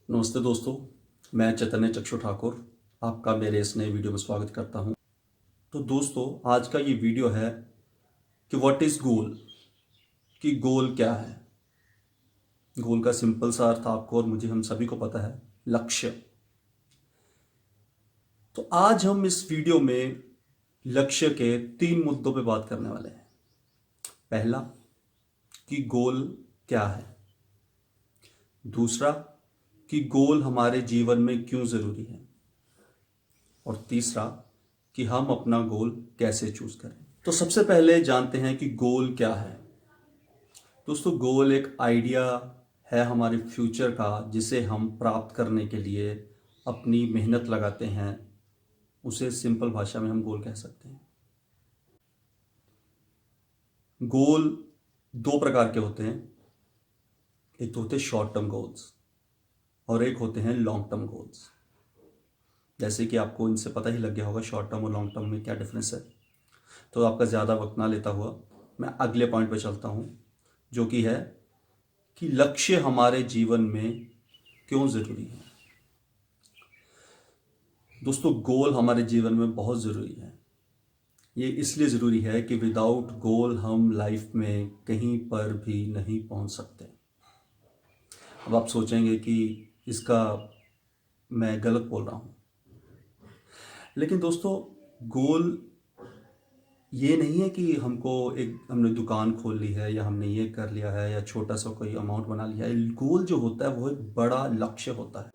नमस्ते दोस्तों, मैं चैतन्य चक्षु ठाकुर आपका मेरे इस नए वीडियो में स्वागत करता हूं। तो दोस्तों, आज का ये वीडियो है कि व्हाट इज़ गोल, कि गोल क्या है। गोल का सिंपल सा अर्थ आपको और मुझे हम सभी को पता है, लक्ष्य। तो आज हम इस वीडियो में लक्ष्य के 3 मुद्दों पे बात करने वाले हैं। पहला, कि गोल क्या है। दूसरा, कि गोल हमारे जीवन में क्यों ज़रूरी है। और तीसरा, कि हम अपना गोल कैसे चूज करें। तो सबसे पहले जानते हैं कि गोल क्या है। दोस्तों, गोल एक आइडिया है हमारे फ्यूचर का, जिसे हम प्राप्त करने के लिए अपनी मेहनत लगाते हैं। उसे सिंपल भाषा में हम गोल कह सकते हैं। गोल 2 प्रकार के होते हैं। एक तो होते हैं शॉर्ट टर्म गोल्स और एक होते हैं लॉन्ग टर्म गोल्स। जैसे कि आपको इनसे पता ही लग गया होगा शॉर्ट टर्म और लॉन्ग टर्म में क्या डिफरेंस है। तो आपका ज़्यादा वक्त ना लेता हुआ मैं अगले पॉइंट पे चलता हूँ, जो कि है कि लक्ष्य हमारे जीवन में क्यों ज़रूरी है। दोस्तों, गोल हमारे जीवन में बहुत ज़रूरी है। ये इसलिए ज़रूरी है कि विदाउट गोल हम लाइफ में कहीं पर भी नहीं पहुंच सकते। अब आप सोचेंगे कि इसका मैं गलत बोल रहा हूँ, लेकिन दोस्तों, गोल ये नहीं है कि हमने दुकान खोल ली है या हमने ये कर लिया है या छोटा सा कोई अमाउंट बना लिया है। गोल जो होता है वो एक बड़ा लक्ष्य होता है।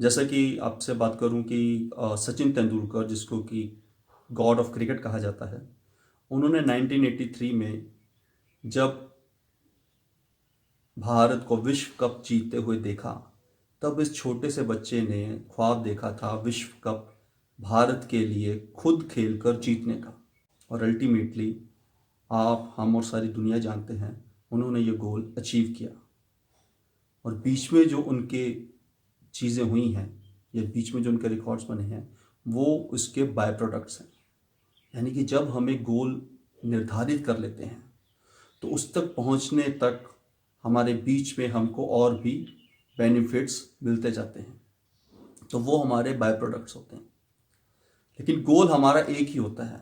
जैसा कि आपसे बात करूं कि सचिन तेंदुलकर, जिसको कि गॉड ऑफ क्रिकेट कहा जाता है, उन्होंने 1983 में जब भारत को विश्व कप जीतते हुए देखा, तब इस छोटे से बच्चे ने ख्वाब देखा था विश्व कप भारत के लिए खुद खेलकर जीतने का। और अल्टीमेटली आप, हम और सारी दुनिया जानते हैं, उन्होंने ये गोल अचीव किया। और बीच में जो उनके चीज़ें हुई हैं या बीच में जो उनके रिकॉर्ड्स बने हैं, वो उसके बाय प्रोडक्ट्स हैं। यानी कि जब हमें गोल निर्धारित कर लेते हैं तो उस तक पहुंचने तक हमारे बीच में हमको और भी बेनिफिट्स मिलते जाते हैं। तो वो हमारे बाय प्रोडक्ट्स होते हैं। लेकिन गोल हमारा एक ही होता है।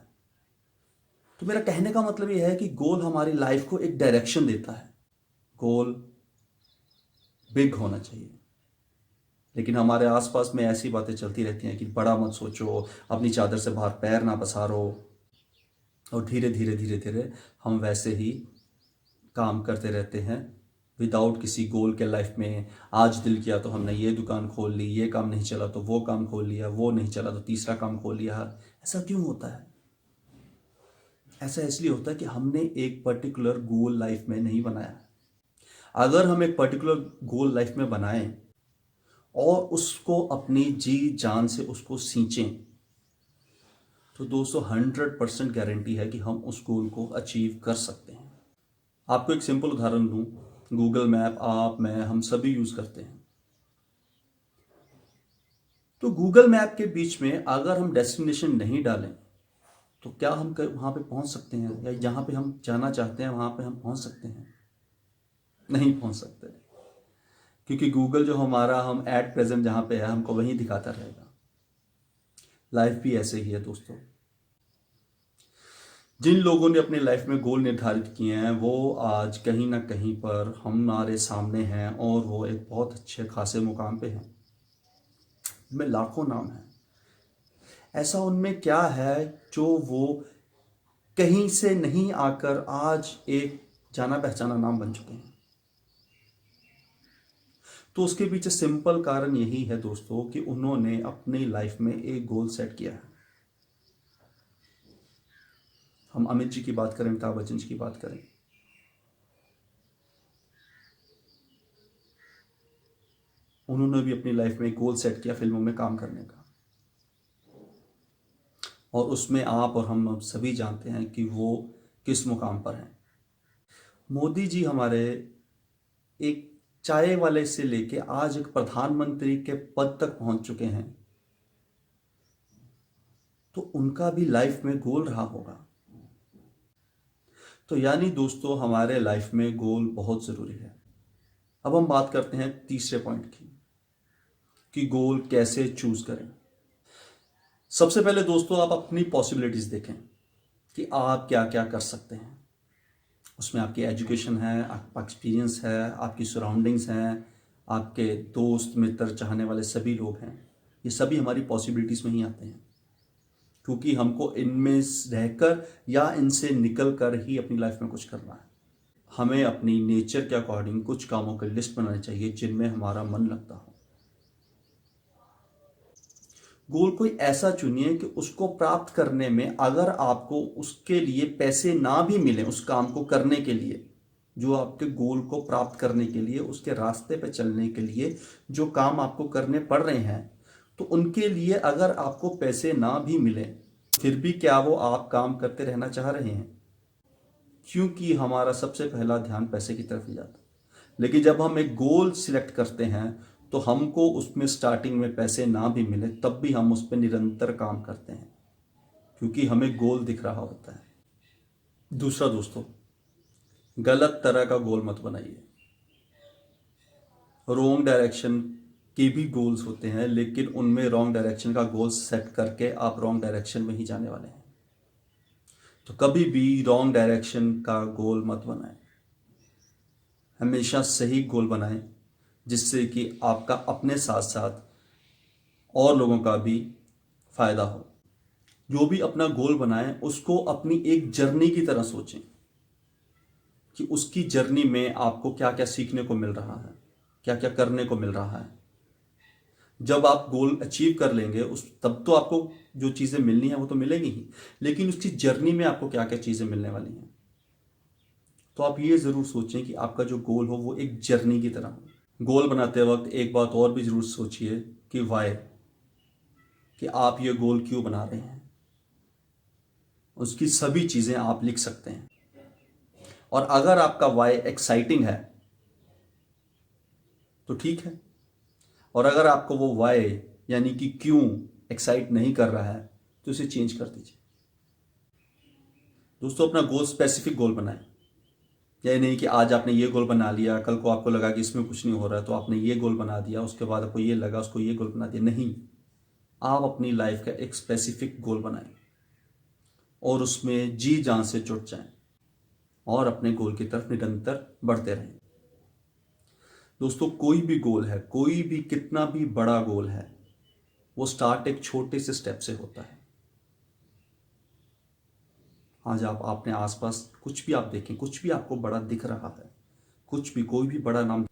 तो मेरा कहने का मतलब ये है कि गोल हमारी लाइफ को एक डायरेक्शन देता है। गोल बिग होना चाहिए, लेकिन हमारे आसपास में ऐसी बातें चलती रहती हैं कि बड़ा मत सोचो, अपनी चादर से बाहर पैर ना पसारो। और धीरे धीरे धीरे धीरे हम वैसे ही काम करते रहते हैं विदाउट किसी गोल के लाइफ में। आज दिल किया तो हमने ये दुकान खोल ली, ये काम नहीं चला तो वो काम खोल लिया, वो नहीं चला तो तीसरा काम खोल लिया। ऐसा क्यों होता है? ऐसा इसलिए होता है कि हमने एक पर्टिकुलर गोल लाइफ में नहीं बनाया। अगर हम एक पर्टिकुलर गोल लाइफ में बनाएं और उसको अपनी जी जान से उसको सींचें, तो दोस्तों 100% गारंटी है कि हम उस गोल को अचीव कर सकते हैं। आपको एक सिंपल उदाहरण दूं, गूगल मैप आप, मैं, हम सभी यूज करते हैं। तो गूगल मैप के बीच में अगर हम डेस्टिनेशन नहीं डालें तो क्या हम वहां पे पहुंच सकते हैं, या जहां पे हम जाना चाहते हैं वहां पे हम पहुंच सकते हैं? नहीं पहुंच सकते, क्योंकि गूगल जो हमारा, हम एट प्रेजेंट जहां पे है हमको वहीं दिखाता रहेगा। लाइफ भी ऐसे ही है दोस्तों। जिन लोगों ने अपनी लाइफ में गोल निर्धारित किए हैं वो आज कहीं ना कहीं पर हमारे सामने हैं और वो एक बहुत अच्छे खासे मुकाम पे हैं। में लाखों नाम हैं। ऐसा उनमें क्या है जो वो कहीं से नहीं आकर आज एक जाना पहचाना नाम बन चुके हैं? तो उसके पीछे सिंपल कारण यही है दोस्तों कि उन्होंने अपनी लाइफ में एक गोल सेट किया है। हम अमित जी की बात करें, अमिताभ बच्चन जी की बात करें, उन्होंने भी अपनी लाइफ में एक गोल सेट किया फिल्मों में काम करने का। और उसमें आप और हम सभी जानते हैं कि वो किस मुकाम पर हैं। मोदी जी हमारे एक चाय वाले से लेके आज एक प्रधानमंत्री के पद तक पहुंच चुके हैं। तो उनका भी लाइफ में गोल रहा होगा। तो यानी दोस्तों, हमारे लाइफ में गोल बहुत ज़रूरी है। अब हम बात करते हैं तीसरे पॉइंट की, कि गोल कैसे चूज करें। सबसे पहले दोस्तों आप अपनी पॉसिबिलिटीज देखें कि आप क्या क्या कर सकते हैं। उसमें आपकी एजुकेशन है, आपका एक्सपीरियंस है, आपकी सराउंडिंग्स हैं, आपके दोस्त मित्र चाहने वाले सभी लोग हैं। ये सभी हमारी पॉसिबिलिटीज़ में ही आते हैं, क्योंकि हमको इनमें रहकर या इनसे निकल कर ही अपनी लाइफ में कुछ करना है। हमें अपनी नेचर के अकॉर्डिंग कुछ कामों की लिस्ट बनानी चाहिए जिनमें हमारा मन लगता हो। गोल कोई ऐसा चुनिए कि उसको प्राप्त करने में अगर आपको उसके लिए पैसे ना भी मिले, उस काम को करने के लिए, जो आपके गोल को प्राप्त करने के लिए, उसके रास्ते पे चलने के लिए जो काम आपको करने पड़ रहे हैं, तो उनके लिए अगर आपको पैसे ना भी मिले फिर भी क्या वो आप काम करते रहना चाह रहे हैं? क्योंकि हमारा सबसे पहला ध्यान पैसे की तरफ ही जाता है। लेकिन जब हम एक गोल सिलेक्ट करते हैं तो हमको उसमें स्टार्टिंग में पैसे ना भी मिले तब भी हम उस पर निरंतर काम करते हैं, क्योंकि हमें गोल दिख रहा होता है। दूसरा दोस्तों, गलत तरह का गोल मत बनाइए। रॉन्ग डायरेक्शन के भी गोल्स होते हैं, लेकिन उनमें रॉन्ग डायरेक्शन का गोल सेट करके आप रॉन्ग डायरेक्शन में ही जाने वाले हैं। तो कभी भी रॉन्ग डायरेक्शन का गोल मत बनाएं, हमेशा सही गोल बनाएं, जिससे कि आपका अपने साथ साथ और लोगों का भी फायदा हो। जो भी अपना गोल बनाएं उसको अपनी एक जर्नी की तरह सोचें कि उसकी जर्नी में आपको क्या क्या सीखने को मिल रहा है, क्या क्या करने को मिल रहा है। जब आप गोल अचीव कर लेंगे उस तब तो आपको जो चीज़ें मिलनी है वो तो मिलेंगी ही, लेकिन उसकी जर्नी में आपको क्या क्या चीज़ें मिलने वाली हैं। तो आप ये ज़रूर सोचें कि आपका जो गोल हो वो एक जर्नी की तरह हो। गोल बनाते वक्त एक बात और भी ज़रूर सोचिए कि वाई, कि आप ये गोल क्यों बना रहे हैं। उसकी सभी चीज़ें आप लिख सकते हैं। और अगर आपका वाई एक्साइटिंग है तो ठीक है, और अगर आपको वो वाई यानी कि क्यों एक्साइट नहीं कर रहा है तो इसे चेंज कर दीजिए। दोस्तों, अपना गोल स्पेसिफिक गोल बनाएं। यह नहीं कि आज आपने ये गोल बना लिया, कल को आपको लगा कि इसमें कुछ नहीं हो रहा है तो आपने ये गोल बना दिया, उसके बाद आपको ये लगा उसको ये गोल बना दिया। नहीं, आप अपनी लाइफ का एक स्पेसिफिक गोल बनाएं और उसमें जी जान से जुट जाएं और अपने गोल की तरफ निरंतर बढ़ते रहें। दोस्तों, कोई भी गोल है, कोई भी कितना भी बड़ा गोल है, वो स्टार्ट एक छोटे से स्टेप से होता है। आज आप अपने आसपास कुछ भी आप देखें, कुछ भी आपको बड़ा दिख रहा है, कुछ भी, कोई भी बड़ा नाम,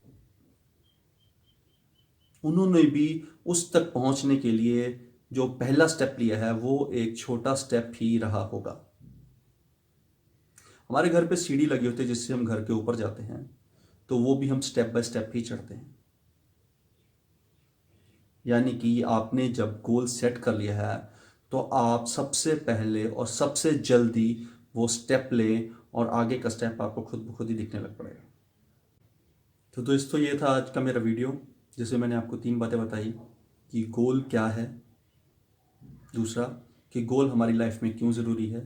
उन्होंने भी उस तक पहुंचने के लिए जो पहला स्टेप लिया है वो एक छोटा स्टेप ही रहा होगा। हमारे घर पे सीढ़ी लगी होती है जिससे हम घर के ऊपर जाते हैं, तो वो भी हम स्टेप बाय स्टेप ही चढ़ते हैं। यानी कि आपने जब गोल सेट कर लिया है तो आप सबसे पहले और सबसे जल्दी वो स्टेप लें और आगे का स्टेप आपको खुद ब खुद ही दिखने लग पड़ेगा। तो दोस्तों, ये था आज का मेरा वीडियो, जिसमें मैंने आपको 3 बातें बताई कि गोल क्या है, दूसरा कि गोल हमारी लाइफ में क्यों ज़रूरी है,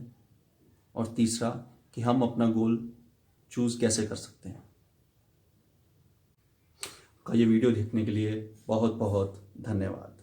और तीसरा कि हम अपना गोल चूज़ कैसे कर सकते हैं। का ये वीडियो देखने के लिए बहुत बहुत धन्यवाद।